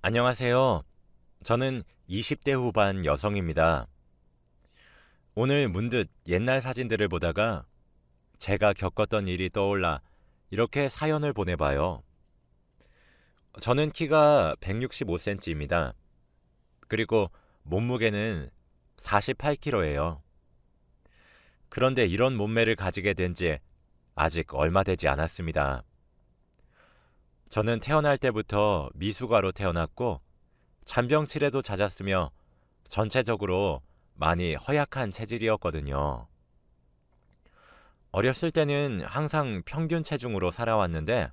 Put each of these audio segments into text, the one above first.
안녕하세요. 저는 20대 후반 여성입니다. 오늘 문득 옛날 사진들을 보다가 제가 겪었던 일이 떠올라 이렇게 사연을 보내봐요. 저는 키가 165cm입니다. 그리고 몸무게는 48kg예요. 그런데 이런 몸매를 가지게 된 지 아직 얼마 되지 않았습니다. 저는 태어날 때부터 미숙아로 태어났고 잔병치레도 잦았으며 전체적으로 많이 허약한 체질이었거든요. 어렸을 때는 항상 평균 체중으로 살아왔는데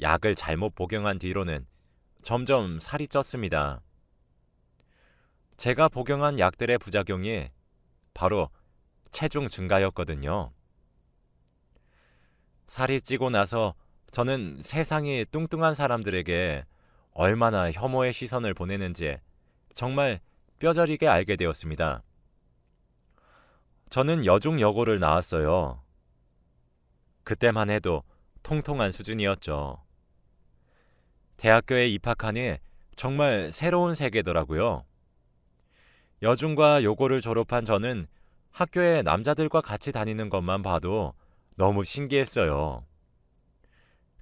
약을 잘못 복용한 뒤로는 점점 살이 쪘습니다. 제가 복용한 약들의 부작용이 바로 체중 증가였거든요. 살이 찌고 나서 저는 세상이 뚱뚱한 사람들에게 얼마나 혐오의 시선을 보내는지 정말 뼈저리게 알게 되었습니다. 저는 여중여고를 나왔어요. 그때만 해도 통통한 수준이었죠. 대학교에 입학하니 정말 새로운 세계더라고요. 여중과 요고를 졸업한 저는 학교에 남자들과 같이 다니는 것만 봐도 너무 신기했어요.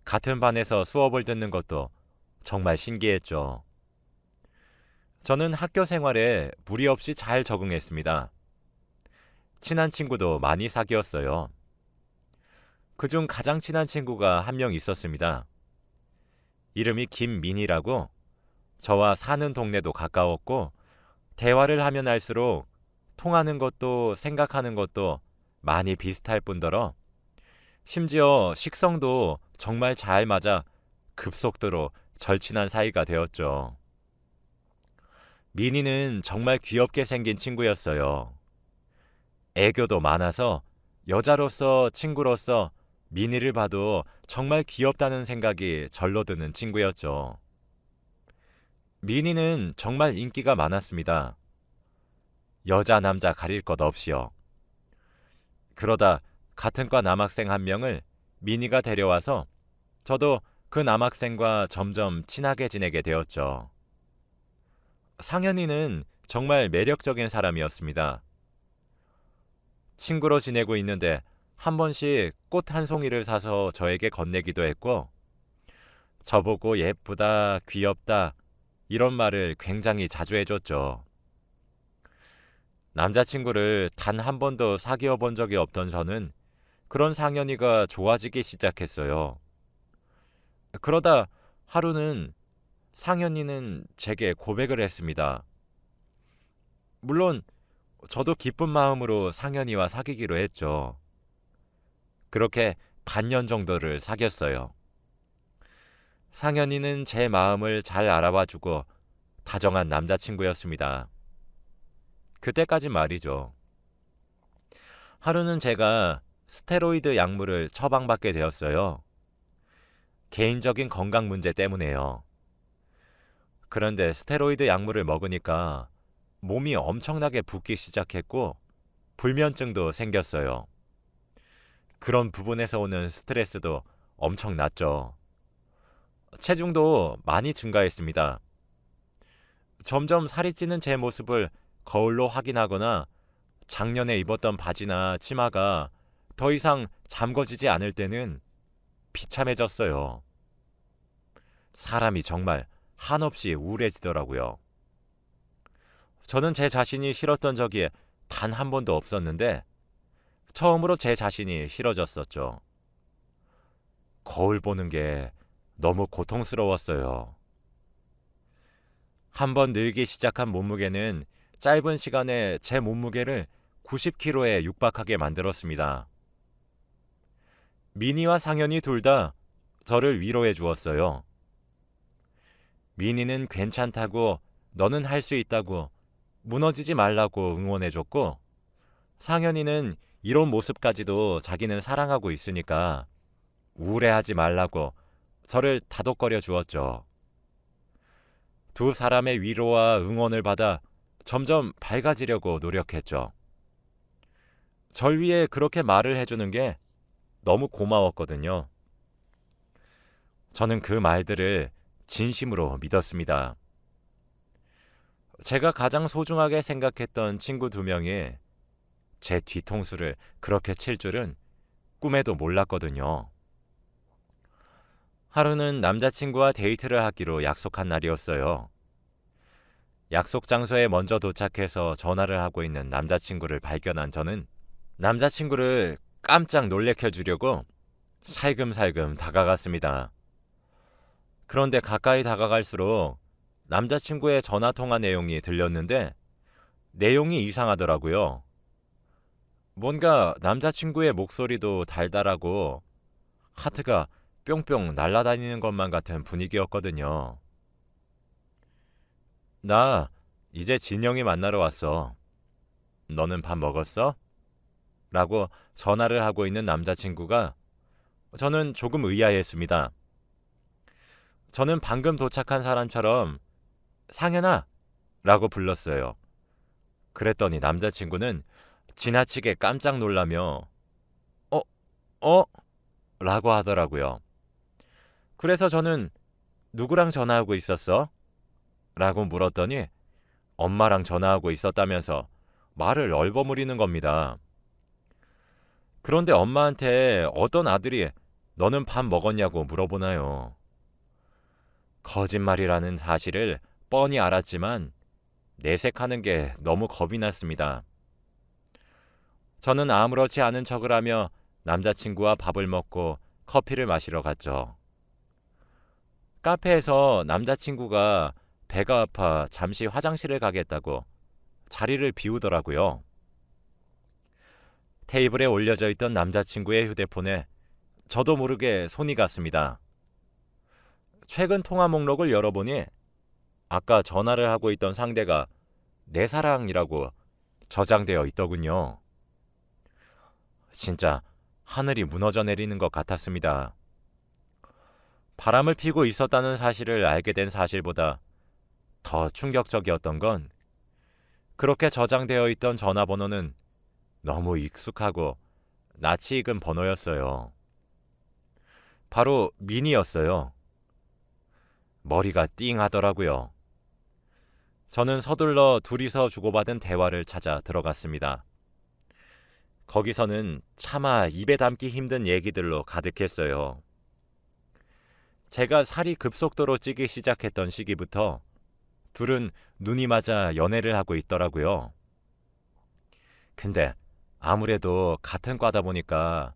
같은 반에서 수업을 듣는 것도 정말 신기했죠. 저는 학교 생활에 무리 없이 잘 적응했습니다. 친한 친구도 많이 사귀었어요. 그중 가장 친한 친구가 한 명 있었습니다. 이름이 김민희라고. 저와 사는 동네도 가까웠고 대화를 하면 할수록 통하는 것도 생각하는 것도 많이 비슷할 뿐더러 심지어 식성도 정말 잘 맞아 급속도로 절친한 사이가 되었죠. 민희는 정말 귀엽게 생긴 친구였어요. 애교도 많아서 여자로서 친구로서 민희를 봐도 정말 귀엽다는 생각이 절로 드는 친구였죠. 민희는 정말 인기가 많았습니다. 여자 남자 가릴 것 없이요. 그러다 같은 과 남학생 한 명을 민희가 데려와서 저도 그 남학생과 점점 친하게 지내게 되었죠. 상현이는 정말 매력적인 사람이었습니다. 친구로 지내고 있는데 한 번씩 꽃 한 송이를 사서 저에게 건네기도 했고 저보고 예쁘다, 귀엽다 이런 말을 굉장히 자주 해줬죠. 남자친구를 단 한 번도 사귀어 본 적이 없던 저는 그런 상현이가 좋아지기 시작했어요. 그러다 하루는 상현이는 제게 고백을 했습니다. 물론 저도 기쁜 마음으로 상현이와 사귀기로 했죠. 그렇게 반년 정도를 사귀었어요. 상현이는 제 마음을 잘 알아봐주고 다정한 남자친구였습니다. 그때까지 말이죠. 하루는 제가 스테로이드 약물을 처방받게 되었어요. 개인적인 건강 문제 때문에요. 그런데 스테로이드 약물을 먹으니까 몸이 엄청나게 붓기 시작했고 불면증도 생겼어요. 그런 부분에서 오는 스트레스도 엄청났죠. 체중도 많이 증가했습니다. 점점 살이 찌는 제 모습을 거울로 확인하거나 작년에 입었던 바지나 치마가 더 이상 잠궈지지 않을 때는 비참해졌어요. 사람이 정말 한없이 우울해지더라고요. 저는 제 자신이 싫었던 적이 단 한 번도 없었는데 처음으로 제 자신이 싫어졌었죠. 거울 보는 게 너무 고통스러웠어요. 한번 늘기 시작한 몸무게는 짧은 시간에 제 몸무게를 90kg에 육박하게 만들었습니다. 미니와 상현이 둘 다 저를 위로해 주었어요. 미니는 괜찮다고 너는 할 수 있다고 무너지지 말라고 응원해 줬고 상현이는 이런 모습까지도 자기는 사랑하고 있으니까 우울해하지 말라고 저를 다독거려 주었죠. 두 사람의 위로와 응원을 받아 점점 밝아지려고 노력했죠. 절 위해 그렇게 말을 해주는 게 너무 고마웠거든요. 저는 그 말들을 진심으로 믿었습니다. 제가 가장 소중하게 생각했던 친구 2명이 제 뒤통수를 그렇게 칠 줄은 꿈에도 몰랐거든요. 하루는 남자친구와 데이트를 하기로 약속한 날이었어요. 약속 장소에 먼저 도착해서 전화를 하고 있는 남자친구를 발견한 저는 남자친구를 깜짝 놀래켜 주려고 살금살금 다가갔습니다. 그런데 가까이 다가갈수록 남자친구의 전화통화 내용이 들렸는데 내용이 이상하더라고요. 뭔가 남자친구의 목소리도 달달하고 하트가 뿅뿅 날아다니는 것만 같은 분위기였거든요. 나 이제 진영이 만나러 왔어. 너는 밥 먹었어? 라고 전화를 하고 있는 남자친구가 저는 조금 의아했습니다. 저는 방금 도착한 사람처럼 상현아! 라고 불렀어요. 그랬더니 남자친구는 지나치게 깜짝 놀라며 어? 라고 하더라고요. 그래서 저는 누구랑 전화하고 있었어? 라고 물었더니 엄마랑 전화하고 있었다면서 말을 얼버무리는 겁니다. 그런데 엄마한테 어떤 아들이 너는 밥 먹었냐고 물어보나요? 거짓말이라는 사실을 뻔히 알았지만 내색하는 게 너무 겁이 났습니다. 저는 아무렇지 않은 척을 하며 남자친구와 밥을 먹고 커피를 마시러 갔죠. 카페에서 남자친구가 배가 아파 잠시 화장실을 가겠다고 자리를 비우더라고요. 테이블에 올려져 있던 남자친구의 휴대폰에 저도 모르게 손이 갔습니다. 최근 통화 목록을 열어보니 아까 전화를 하고 있던 상대가 내 사랑이라고 저장되어 있더군요. 진짜 하늘이 무너져 내리는 것 같았습니다. 바람을 피고 있었다는 사실을 알게 된 사실보다 더 충격적이었던 건 그렇게 저장되어 있던 전화번호는 너무 익숙하고 낯이 익은 번호였어요. 바로 민이었어요. 머리가 띵 하더라고요. 저는 서둘러 둘이서 주고받은 대화를 찾아 들어갔습니다. 거기서는 차마 입에 담기 힘든 얘기들로 가득했어요. 제가 살이 급속도로 찌기 시작했던 시기부터 둘은 눈이 맞아 연애를 하고 있더라고요. 근데 아무래도 같은 과다 보니까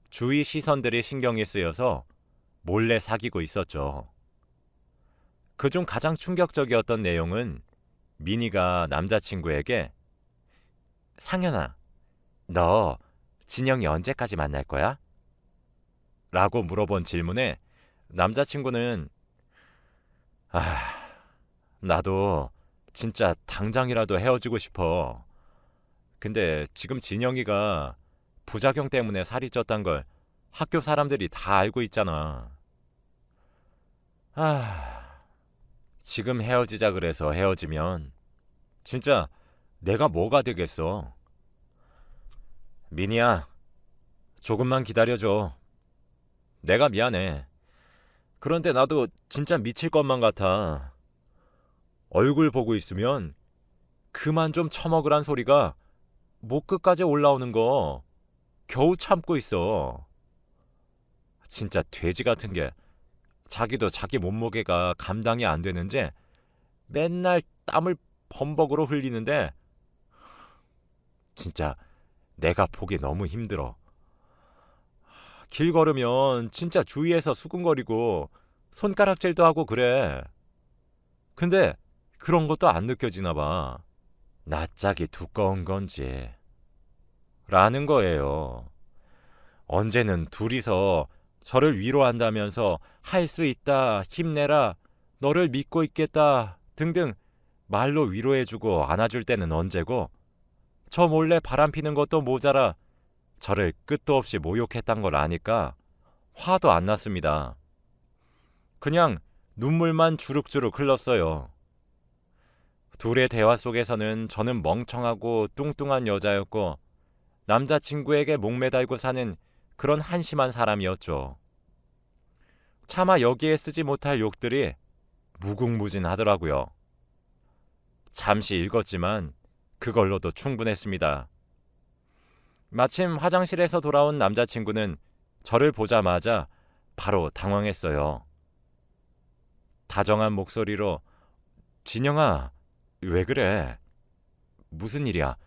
주위 시선들이 신경이 쓰여서 몰래 사귀고 있었죠. 그중 가장 충격적이었던 내용은 민희가 남자친구에게 상현아, 너 진영이 언제까지 만날 거야? 라고 물어본 질문에 남자친구는 나도 진짜 당장이라도 헤어지고 싶어. 근데 지금 진영이가 부작용 때문에 살이 쪘단 걸 학교 사람들이 다 알고 있잖아. 지금 헤어지자 그래서 헤어지면 진짜 내가 뭐가 되겠어. 민희야, 조금만 기다려줘. 내가 미안해. 그런데 나도 진짜 미칠 것만 같아. 얼굴 보고 있으면 그만 좀 처먹으란 소리가 목 끝까지 올라오는 거 겨우 참고 있어. 진짜 돼지 같은 게 자기도 자기 몸무게가 감당이 안 되는지 맨날 땀을 범벅으로 흘리는데 진짜 내가 보기 너무 힘들어. 길 걸으면 진짜 주위에서 수근거리고 손가락질도 하고 그래. 근데 그런 것도 안 느껴지나 봐. 낯짝이 두꺼운 건지. 라는 거예요. 언제는 둘이서 저를 위로한다면서 할 수 있다, 힘내라, 너를 믿고 있겠다 등등 말로 위로해주고 안아줄 때는 언제고 저 몰래 바람피는 것도 모자라 저를 끝도 없이 모욕했단 걸 아니까 화도 안 났습니다. 그냥 눈물만 주룩주룩 흘렀어요. 둘의 대화 속에서는 저는 멍청하고 뚱뚱한 여자였고 남자친구에게 목매달고 사는 그런 한심한 사람이었죠. 차마 여기에 쓰지 못할 욕들이 무궁무진하더라고요. 잠시 읽었지만 그걸로도 충분했습니다. 마침 화장실에서 돌아온 남자친구는 저를 보자마자 바로 당황했어요. 다정한 목소리로 진영아, 왜 그래? 무슨 일이야?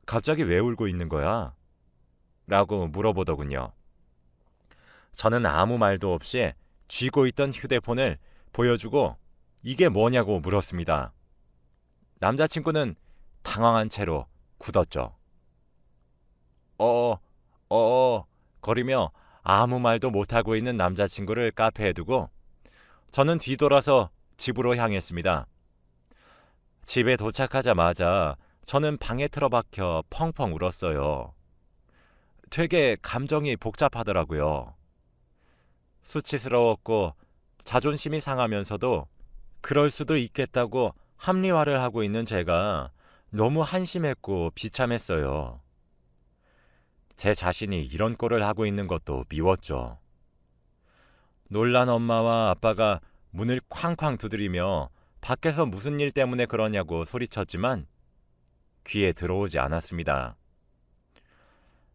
갑자기 왜 울고 있는 거야? 라고 물어보더군요. 저는 아무 말도 없이 쥐고 있던 휴대폰을 보여주고 이게 뭐냐고 물었습니다. 남자친구는 당황한 채로 굳었죠. 거리며 아무 말도 못하고 있는 남자친구를 카페에 두고 저는 뒤돌아서 집으로 향했습니다. 집에 도착하자마자 저는 방에 틀어박혀 펑펑 울었어요. 되게 감정이 복잡하더라고요. 수치스러웠고 자존심이 상하면서도 그럴 수도 있겠다고 합리화를 하고 있는 제가 너무 한심했고 비참했어요. 제 자신이 이런 꼴을 하고 있는 것도 미웠죠. 놀란 엄마와 아빠가 문을 쾅쾅 두드리며 밖에서 무슨 일 때문에 그러냐고 소리쳤지만 귀에 들어오지 않았습니다.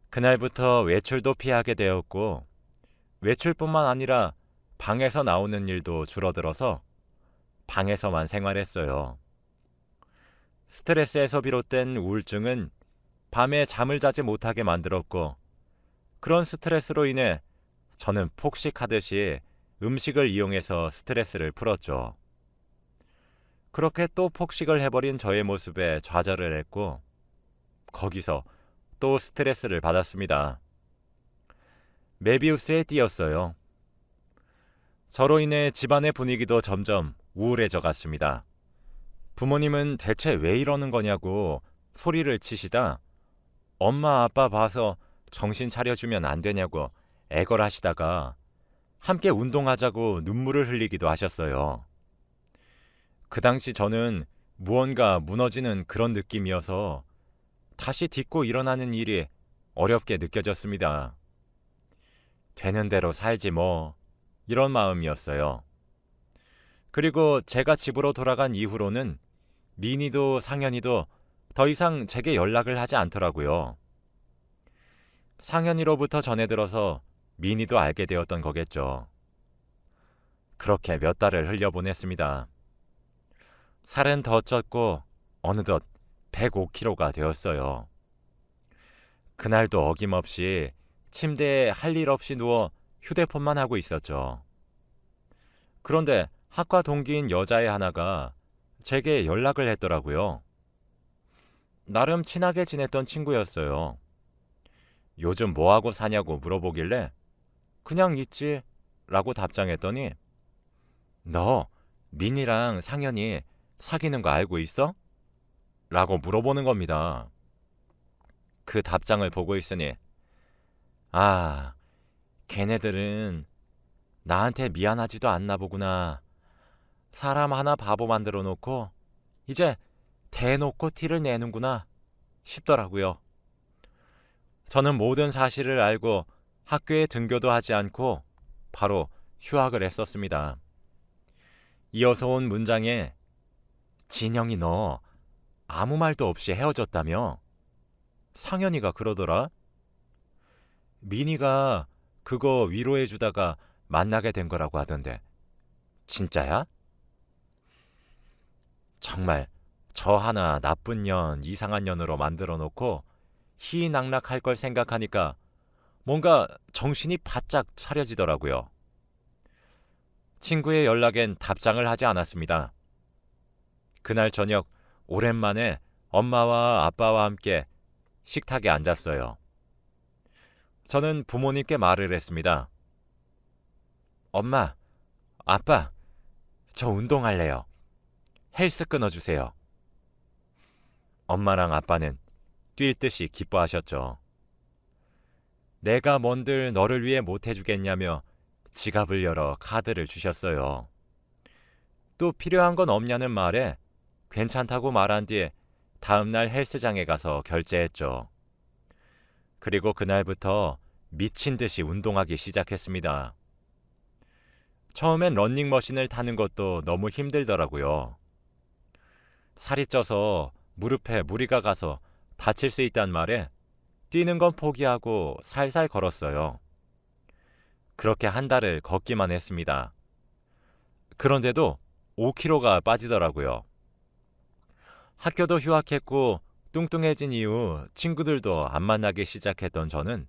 그날부터 외출도 피하게 되었고 외출뿐만 아니라 방에서 나오는 일도 줄어들어서 방에서만 생활했어요. 스트레스에서 비롯된 우울증은 밤에 잠을 자지 못하게 만들었고 그런 스트레스로 인해 저는 폭식하듯이 음식을 이용해서 스트레스를 풀었죠. 그렇게 또 폭식을 해버린 저의 모습에 좌절을 했고 거기서 또 스트레스를 받았습니다. 메비우스에 띄었어요. 저로 인해 집안의 분위기도 점점 우울해져 갔습니다. 부모님은 대체 왜 이러는 거냐고 소리를 치시다 엄마 아빠 봐서 정신 차려주면 안 되냐고 애걸하시다가 함께 운동하자고 눈물을 흘리기도 하셨어요. 그 당시 저는 무언가 무너지는 그런 느낌이어서 다시 딛고 일어나는 일이 어렵게 느껴졌습니다. 되는 대로 살지 뭐 이런 마음이었어요. 그리고 제가 집으로 돌아간 이후로는 민희도 상현이도 더 이상 제게 연락을 하지 않더라고요. 상현이로부터 전해 들어서 민희도 알게 되었던 거겠죠. 그렇게 몇 달을 흘려보냈습니다. 살은 더 쪘고 어느덧 105kg가 되었어요. 그날도 어김없이 침대에 할 일 없이 누워 휴대폰만 하고 있었죠. 그런데 학과 동기인 여자애 하나가 제게 연락을 했더라고요. 나름 친하게 지냈던 친구였어요. 요즘 뭐하고 사냐고 물어보길래 그냥 있지 라고 답장했더니 너 민이랑 상현이 사귀는 거 알고 있어? 라고 물어보는 겁니다. 그 답장을 보고 있으니 아, 걔네들은 나한테 미안하지도 않나 보구나. 사람 하나 바보 만들어 놓고 이제 대놓고 티를 내는구나 싶더라고요. 저는 모든 사실을 알고 학교에 등교도 하지 않고 바로 휴학을 했었습니다. 이어서 온 문장에 진영이 너 아무 말도 없이 헤어졌다며? 상현이가 그러더라. 민희가 그거 위로해주다가 만나게 된 거라고 하던데 진짜야? 정말 저 하나 나쁜 년, 이상한 년으로 만들어 놓고 희낙락할 걸 생각하니까 뭔가 정신이 바짝 차려지더라고요. 친구의 연락엔 답장을 하지 않았습니다. 그날 저녁 오랜만에 엄마와 아빠와 함께 식탁에 앉았어요. 저는 부모님께 말을 했습니다. 엄마, 아빠, 저 운동할래요. 헬스 끊어주세요. 엄마랑 아빠는 뛸 듯이 기뻐하셨죠. 내가 뭔들 너를 위해 못해주겠냐며 지갑을 열어 카드를 주셨어요. 또 필요한 건 없냐는 말에 괜찮다고 말한 뒤에 다음날 헬스장에 가서 결제했죠. 그리고 그날부터 미친 듯이 운동하기 시작했습니다. 처음엔 런닝머신을 타는 것도 너무 힘들더라고요. 살이 쪄서 무릎에 무리가 가서 다칠 수 있단 말에 뛰는 건 포기하고 살살 걸었어요. 그렇게 한 달을 걷기만 했습니다. 그런데도 5kg가 빠지더라고요. 학교도 휴학했고 뚱뚱해진 이후 친구들도 안 만나기 시작했던 저는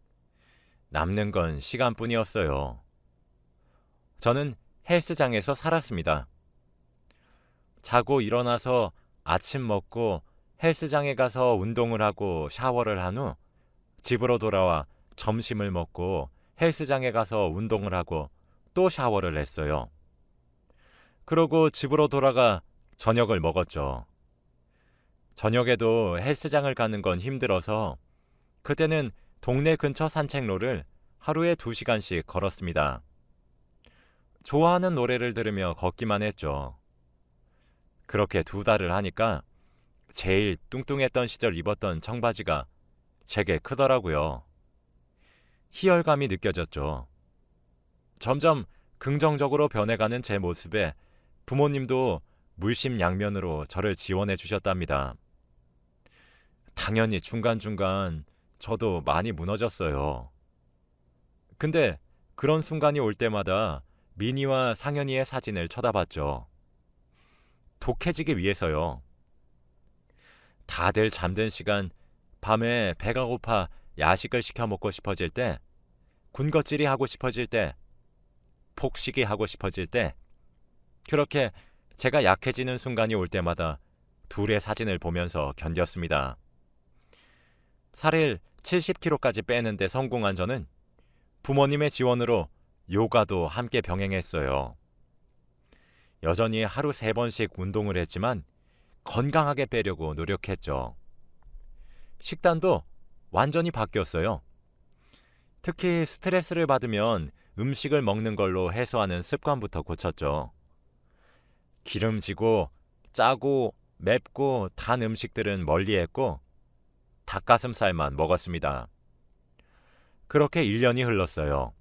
남는 건 시간뿐이었어요. 저는 헬스장에서 살았습니다. 자고 일어나서 아침 먹고 헬스장에 가서 운동을 하고 샤워를 한 후 집으로 돌아와 점심을 먹고 헬스장에 가서 운동을 하고 또 샤워를 했어요. 그러고 집으로 돌아가 저녁을 먹었죠. 저녁에도 헬스장을 가는 건 힘들어서 그때는 동네 근처 산책로를 하루에 2시간씩 걸었습니다. 좋아하는 노래를 들으며 걷기만 했죠. 그렇게 2달을 하니까 제일 뚱뚱했던 시절 입었던 청바지가 제게 크더라고요. 희열감이 느껴졌죠. 점점 긍정적으로 변해가는 제 모습에 부모님도 물심양면으로 저를 지원해 주셨답니다. 당연히 중간중간 저도 많이 무너졌어요. 근데 그런 순간이 올 때마다 미니와 상현이의 사진을 쳐다봤죠. 독해지기 위해서요. 다들 잠든 시간, 밤에 배가 고파 야식을 시켜 먹고 싶어질 때, 군것질이 하고 싶어질 때, 폭식이 하고 싶어질 때, 그렇게 제가 약해지는 순간이 올 때마다 둘의 사진을 보면서 견뎠습니다. 살을 70kg까지 빼는데 성공한 저는 부모님의 지원으로 요가도 함께 병행했어요. 여전히 하루 3번씩 운동을 했지만 건강하게 빼려고 노력했죠. 식단도 완전히 바뀌었어요. 특히 스트레스를 받으면 음식을 먹는 걸로 해소하는 습관부터 고쳤죠. 기름지고 짜고 맵고 단 음식들은 멀리했고 닭가슴살만 먹었습니다. 그렇게 1년이 흘렀어요.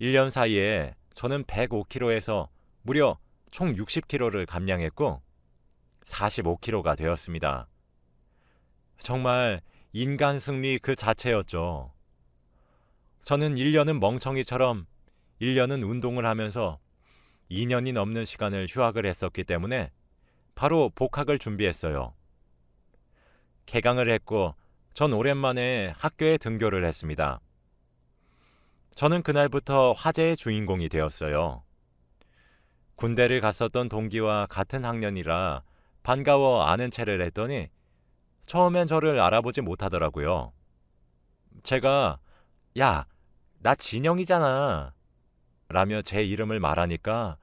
1년 사이에 저는 105kg에서 무려 총 60kg를 감량했고 45kg가 되었습니다. 정말 인간 승리 그 자체였죠. 저는 1년은 멍청이처럼 1년은 운동을 하면서 2년이 넘는 시간을 휴학을 했었기 때문에 바로 복학을 준비했어요. 개강을 했고 전 오랜만에 학교에 등교를 했습니다. 저는 그날부터 화제의 주인공이 되었어요. 군대를 갔었던 동기와 같은 학년이라 반가워 아는 체를 했더니 처음엔 저를 알아보지 못하더라고요. 제가 야, 나 진영이잖아 라며 제 이름을 말하니까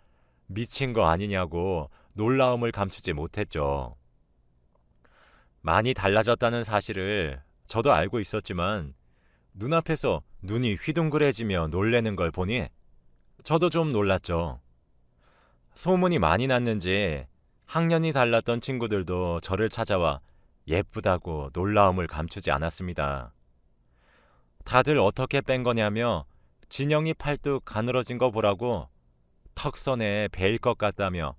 미친 거 아니냐고 놀라움을 감추지 못했죠. 많이 달라졌다는 사실을 저도 알고 있었지만 눈앞에서 눈이 휘둥그레지며 놀래는 걸 보니 저도 좀 놀랐죠. 소문이 많이 났는지 학년이 달랐던 친구들도 저를 찾아와 예쁘다고 놀라움을 감추지 않았습니다. 다들 어떻게 뺀 거냐며 진영이 팔뚝 가늘어진 거 보라고 턱선에 베일 것 같다며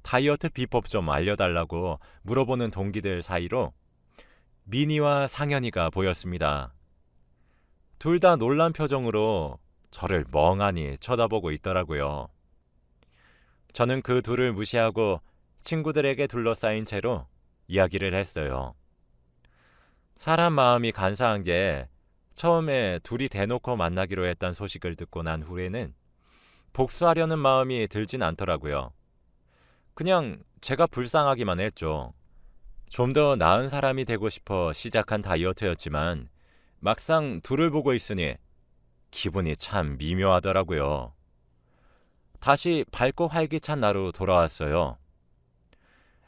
다이어트 비법 좀 알려달라고 물어보는 동기들 사이로 미니와 상현이가 보였습니다. 둘 다 놀란 표정으로 저를 멍하니 쳐다보고 있더라고요. 저는 그 둘을 무시하고 친구들에게 둘러싸인 채로 이야기를 했어요. 사람 마음이 간사한 게 처음에 둘이 대놓고 만나기로 했던 소식을 듣고 난 후에는 복수하려는 마음이 들진 않더라고요. 그냥 제가 불쌍하기만 했죠. 좀 더 나은 사람이 되고 싶어 시작한 다이어트였지만 막상 둘을 보고 있으니 기분이 참 미묘하더라고요. 다시 밝고 활기찬 나로 돌아왔어요.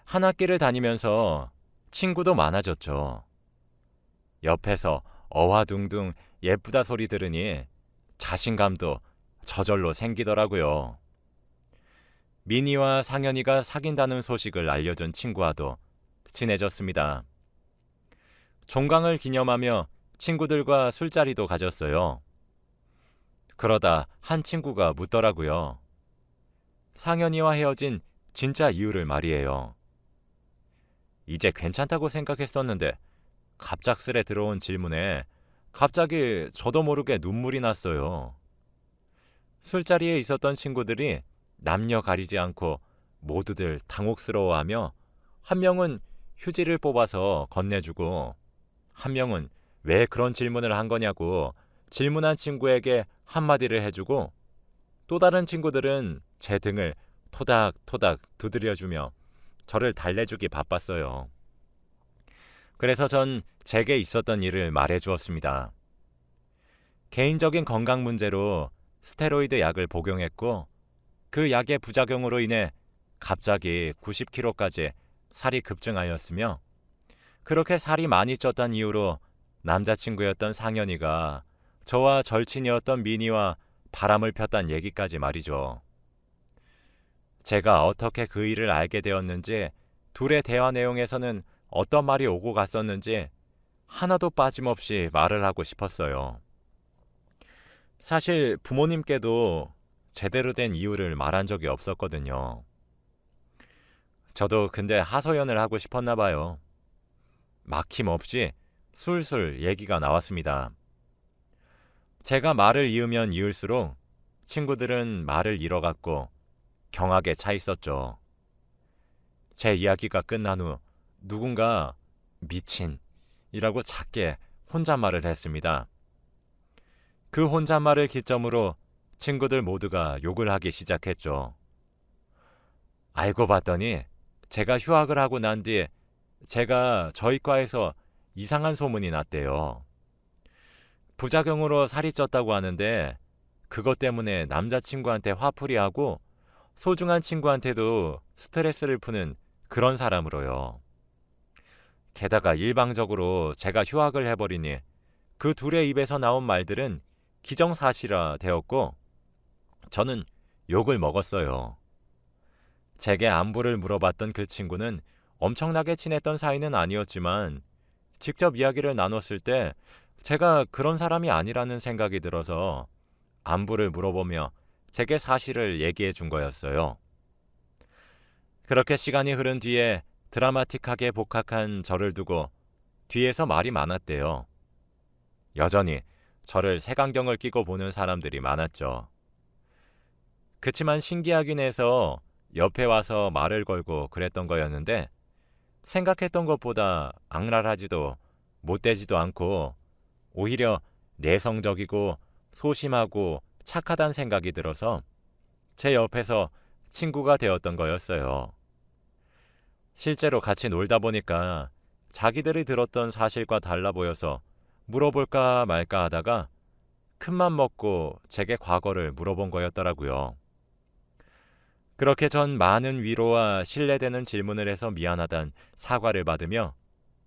한 학기를 다니면서 친구도 많아졌죠. 옆에서 어화둥둥 예쁘다 소리 들으니 자신감도 저절로 생기더라고요. 미니와 상현이가 사귄다는 소식을 알려준 친구와도 친해졌습니다. 종강을 기념하며 친구들과 술자리도 가졌어요. 그러다 한 친구가 묻더라고요. 상현이와 헤어진 진짜 이유를 말이에요. 이제 괜찮다고 생각했었는데 갑작스레 들어온 질문에 갑자기 저도 모르게 눈물이 났어요. 술자리에 있었던 친구들이 남녀 가리지 않고 모두들 당혹스러워하며 한 명은 휴지를 뽑아서 건네주고 한 명은 왜 그런 질문을 한 거냐고 질문한 친구에게 한마디를 해주고 또 다른 친구들은 제 등을 토닥토닥 두드려주며 저를 달래주기 바빴어요. 그래서 전 제게 있었던 일을 말해주었습니다. 개인적인 건강 문제로 스테로이드 약을 복용했고 그 약의 부작용으로 인해 갑자기 90kg까지 살이 급증하였으며 그렇게 살이 많이 쪘던 이유로 남자친구였던 상현이가 저와 절친이었던 미니와 바람을 폈단 얘기까지 말이죠. 제가 어떻게 그 일을 알게 되었는지 둘의 대화 내용에서는 어떤 말이 오고 갔었는지 하나도 빠짐없이 말을 하고 싶었어요. 사실 부모님께도 제대로 된 이유를 말한 적이 없었거든요. 저도 근데 하소연을 하고 싶었나 봐요. 막힘없이 술술 얘기가 나왔습니다. 제가 말을 이으면 이을수록 친구들은 말을 잃어갔고 경악에 차 있었죠. 제 이야기가 끝난 후 누군가 미친이라고 작게 혼잣말을 했습니다. 그 혼잣말을 기점으로 친구들 모두가 욕을 하기 시작했죠. 알고 봤더니 제가 휴학을 하고 난 뒤에 제가 저희 과에서 이상한 소문이 났대요. 부작용으로 살이 쪘다고 하는데 그것 때문에 남자친구한테 화풀이하고 소중한 친구한테도 스트레스를 푸는 그런 사람으로요. 게다가 일방적으로 제가 휴학을 해버리니 그 둘의 입에서 나온 말들은 기정사실화 되었고 저는 욕을 먹었어요. 제게 안부를 물어봤던 그 친구는 엄청나게 친했던 사이는 아니었지만 직접 이야기를 나눴을 때 제가 그런 사람이 아니라는 생각이 들어서 안부를 물어보며 제게 사실을 얘기해 준 거였어요. 그렇게 시간이 흐른 뒤에 드라마틱하게 복학한 저를 두고 뒤에서 말이 많았대요. 여전히 저를 색안경을 끼고 보는 사람들이 많았죠. 그치만 신기하긴 해서 옆에 와서 말을 걸고 그랬던 거였는데 생각했던 것보다 악랄하지도 못되지도 않고 오히려 내성적이고 소심하고 착하단 생각이 들어서 제 옆에서 친구가 되었던 거였어요. 실제로 같이 놀다 보니까 자기들이 들었던 사실과 달라 보여서 물어볼까 말까 하다가 큰맘 먹고 제게 과거를 물어본 거였더라고요. 그렇게 전 많은 위로와 신뢰되는 질문을 해서 미안하단 사과를 받으며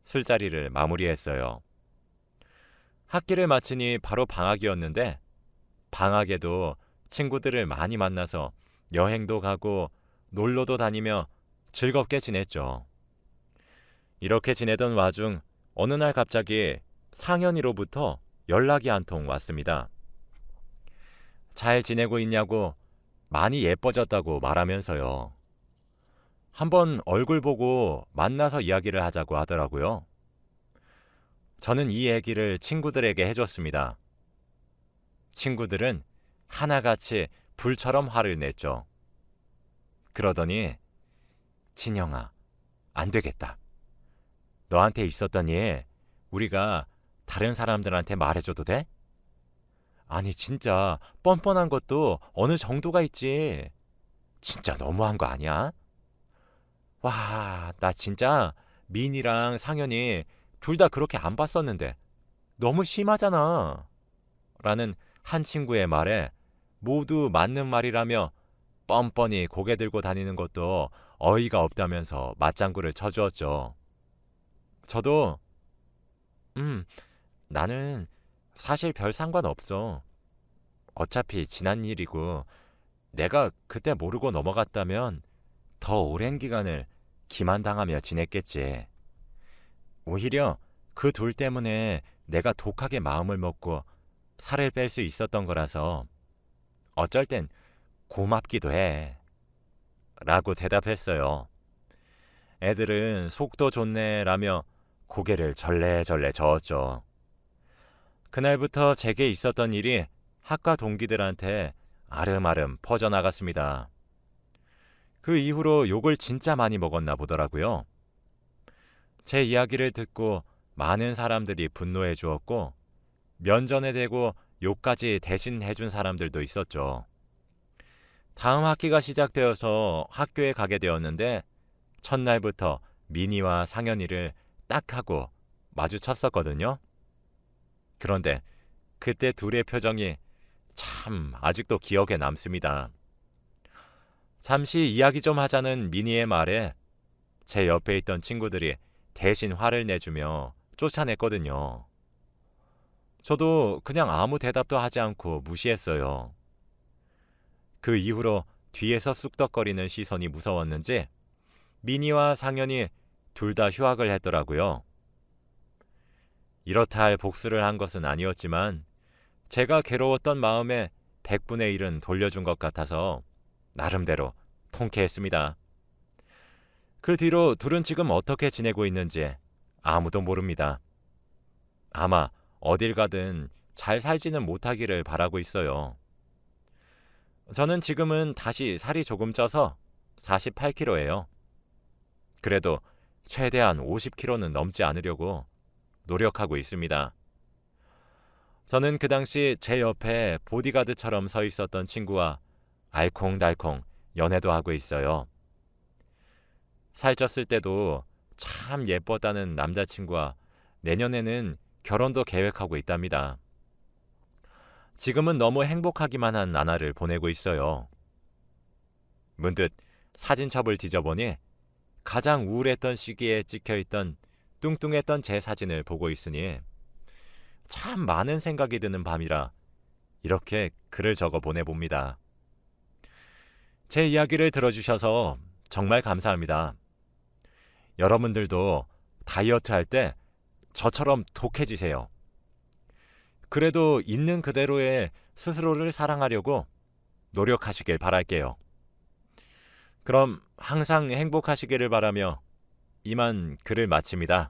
술자리를 마무리했어요. 학기를 마치니 바로 방학이었는데 방학에도 친구들을 많이 만나서 여행도 가고 놀러도 다니며 즐겁게 지냈죠. 이렇게 지내던 와중 어느 날 갑자기 상현이로부터 연락이 한 통 왔습니다. 잘 지내고 있냐고 많이 예뻐졌다고 말하면서요. 한번 얼굴 보고 만나서 이야기를 하자고 하더라고요. 저는 이 얘기를 친구들에게 해줬습니다. 친구들은 하나같이 불처럼 화를 냈죠. 그러더니 진영아, 안 되겠다. 너한테 있었던 일 우리가 다른 사람들한테 말해줘도 돼? 아니 진짜 뻔뻔한 것도 어느 정도가 있지. 진짜 너무한 거 아니야? 와, 나 진짜 민이랑 상현이 둘 다 그렇게 안 봤었는데 너무 심하잖아. 라는 한 친구의 말에 모두 맞는 말이라며 뻔뻔히 고개 들고 다니는 것도 어이가 없다면서 맞장구를 쳐주었죠. 저도 나는 사실 별 상관없어. 어차피 지난 일이고 내가 그때 모르고 넘어갔다면 더 오랜 기간을 기만당하며 지냈겠지. 오히려 그 둘 때문에 내가 독하게 마음을 먹고 살을 뺄 수 있었던 거라서 어쩔 땐 고맙기도 해. 라고 대답했어요. 애들은 속도 좋네 라며 고개를 절레절레 저었죠. 그날부터 제게 있었던 일이 학과 동기들한테 아름아름 퍼져나갔습니다. 그 이후로 욕을 진짜 많이 먹었나 보더라고요. 제 이야기를 듣고 많은 사람들이 분노해 주었고 면전에 대고 욕까지 대신 해준 사람들도 있었죠. 다음 학기가 시작되어서 학교에 가게 되었는데 첫날부터 미니와 상현이를 딱 하고 마주쳤었거든요. 그런데 그때 둘의 표정이 참 아직도 기억에 남습니다. 잠시 이야기 좀 하자는 미니의 말에 제 옆에 있던 친구들이 대신 화를 내주며 쫓아냈거든요. 저도 그냥 아무 대답도 하지 않고 무시했어요. 그 이후로 뒤에서 쑥덕거리는 시선이 무서웠는지 미니와 상현이 둘 다 휴학을 했더라고요. 이렇다 할 복수를 한 것은 아니었지만 제가 괴로웠던 마음에 100분의 1은 돌려준 것 같아서 나름대로 통쾌했습니다. 그 뒤로 둘은 지금 어떻게 지내고 있는지 아무도 모릅니다. 아마 어딜 가든 잘 살지는 못하기를 바라고 있어요. 저는 지금은 다시 살이 조금 쪄서 48kg예요. 그래도 최대한 50kg는 넘지 않으려고 노력하고 있습니다. 저는 그 당시 제 옆에 보디가드처럼 서 있었던 친구와 알콩달콩 연애도 하고 있어요. 살쪘을 때도 참 예뻤다는 남자친구와 내년에는 결혼도 계획하고 있답니다. 지금은 너무 행복하기만 한 나날을 보내고 있어요. 문득 사진첩을 뒤져보니 가장 우울했던 시기에 찍혀있던 뚱뚱했던 제 사진을 보고 있으니 참 많은 생각이 드는 밤이라 이렇게 글을 적어 보내봅니다. 제 이야기를 들어주셔서 정말 감사합니다. 여러분들도 다이어트 할 때 저처럼 독해지세요. 그래도 있는 그대로의 스스로를 사랑하려고 노력하시길 바랄게요. 그럼 항상 행복하시기를 바라며 이만 글을 마칩니다.